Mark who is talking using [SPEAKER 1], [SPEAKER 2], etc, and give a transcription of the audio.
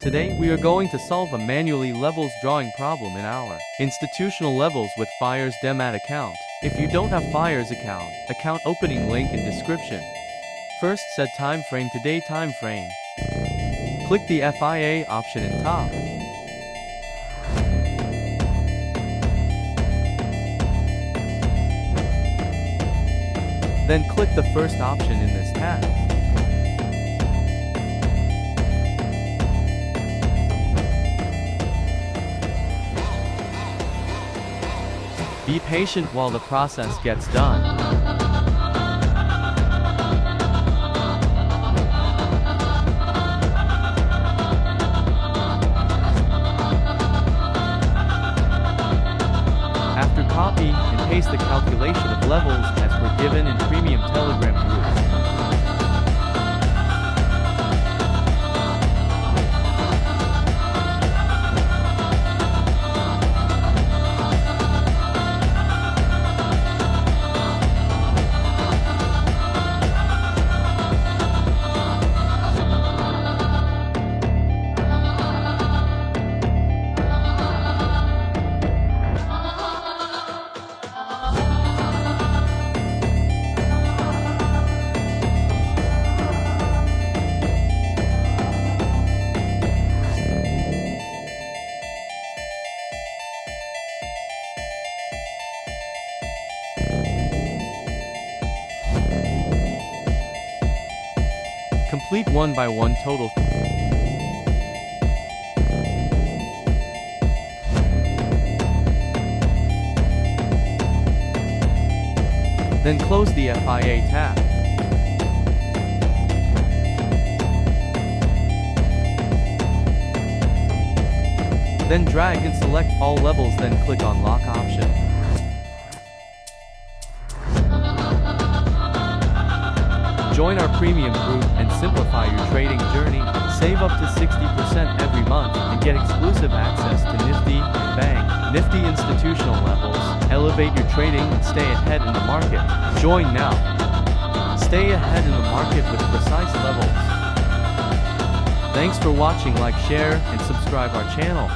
[SPEAKER 1] Today, we are going to solve a manually levels drawing problem in our institutional levels with Fyers Demat account. If you don't have Fyers account opening link in description. First, set time frame to day time frame. Click the FIA option in top. Then click the first option in this tab. Be patient while the process gets done. After, copy and paste the calculation of levels as per given in Premium Telegram group. Complete one by one total. Then close the FIA tab. Then drag and select all levels, then click on lock option. Join our premium group and simplify your trading journey. Save up to 60% every month and get exclusive access to Nifty and Bang, Nifty institutional levels. Elevate your trading and stay ahead in the market. Join now. Stay ahead in the market with precise levels. Thanks for watching. Like, share, and subscribe our channel.